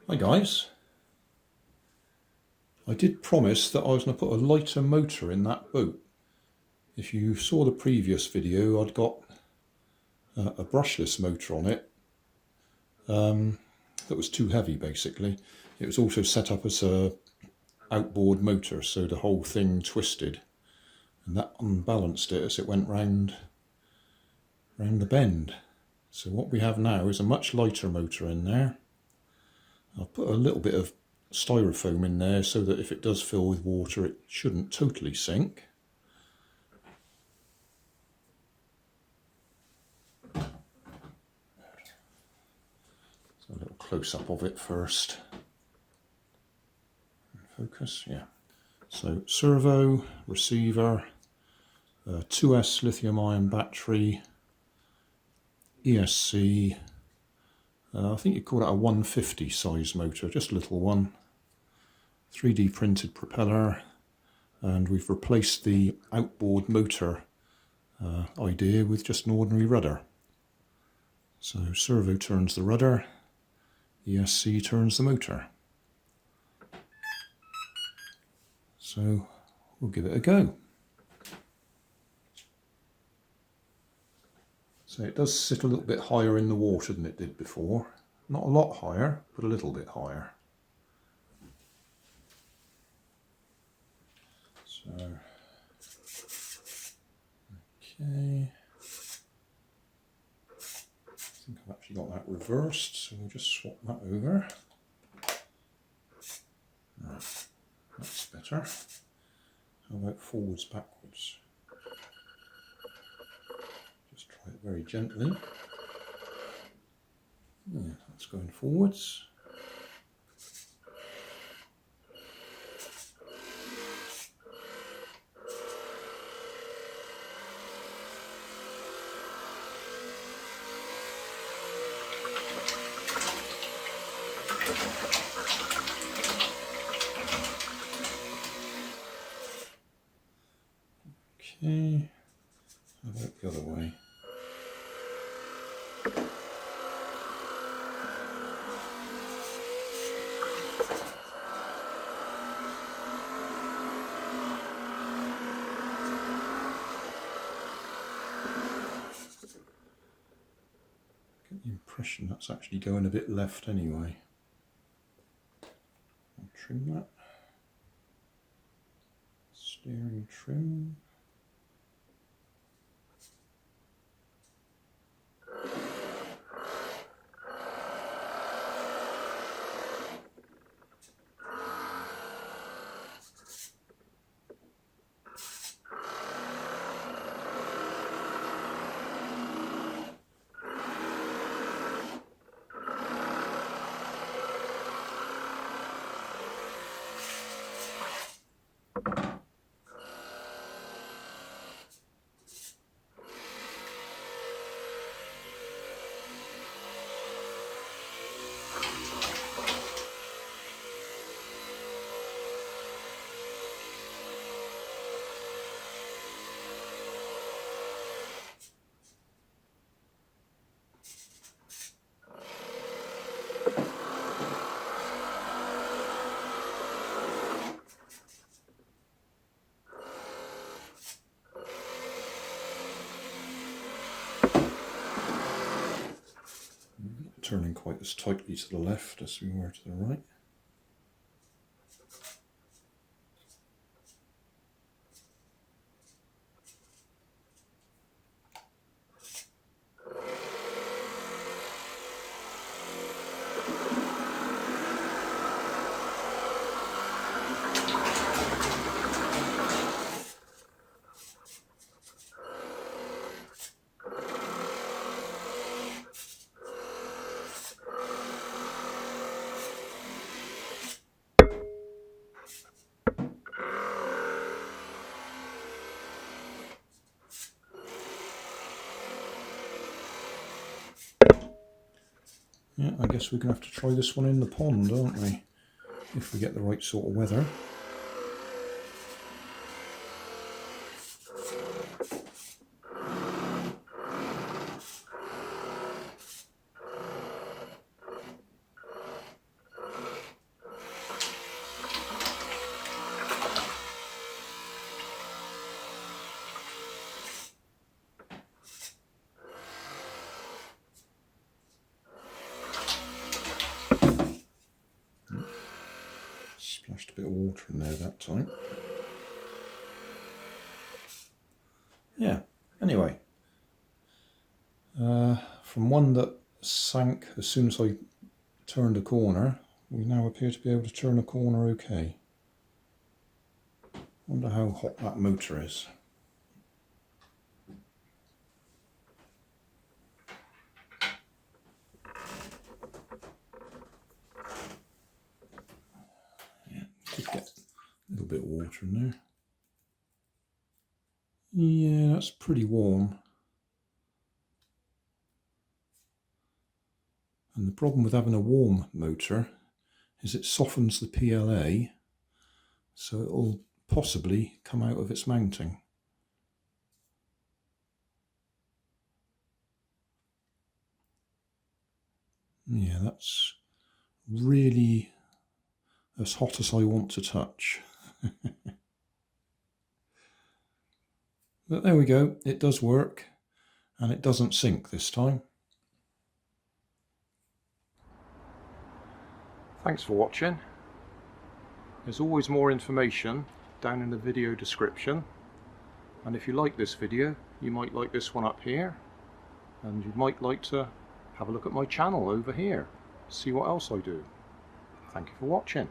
Hi guys, I did promise that I was going to put a lighter motor in that boat. If you saw the previous video, I'd got a brushless motor on it that was too heavy basically. It was also set up as a outboard motor, so the whole thing twisted and that unbalanced it as it went round the bend. So what we have now is a much lighter motor in there. I've put a little bit of styrofoam in there so that if it does fill with water it shouldn't totally sink. So a little close-up of it first. Focus, yeah. So servo, receiver, 2S lithium-ion battery, ESC. I think you call it a 150 size motor, just a little one. 3D printed propeller, and we've replaced the outboard motor idea with just an ordinary rudder. So servo turns the rudder, ESC turns the motor. So we'll give it a go. So it does sit a little bit higher in the water than it did before. Not a lot higher, but a little bit higher. So, okay. I think I've actually got that reversed, so we'll just swap that over. Right, that's better. How about forwards, backwards? Just try it very gently. Yeah, that's going forwards. Okay, how about the other way? Get the impression that's actually going a bit left anyway. I'll trim that. Steering trim. Turning quite as tightly to the left as we were to the right. Yeah, I guess we're going to have to try this one in the pond, aren't we? If we get the right sort of weather. Splashed a bit of water in there that time. Yeah, anyway. From one that sank as soon as I turned a corner, we now appear to be able to turn a corner okay. Wonder how hot that motor is. Yeah, did get a little bit of water in there. Yeah, that's pretty warm. And the problem with having a warm motor is it softens the PLA, so it'll possibly come out of its mounting. Yeah, that's really as hot as I want to touch. But there we go, it does work, and it doesn't sink this time. Thanks for watching. There's always more information down in the video description, and if you like this video, you might like this one up here, and you might like to have a look at my channel over here, see what else I do. Thank you for watching.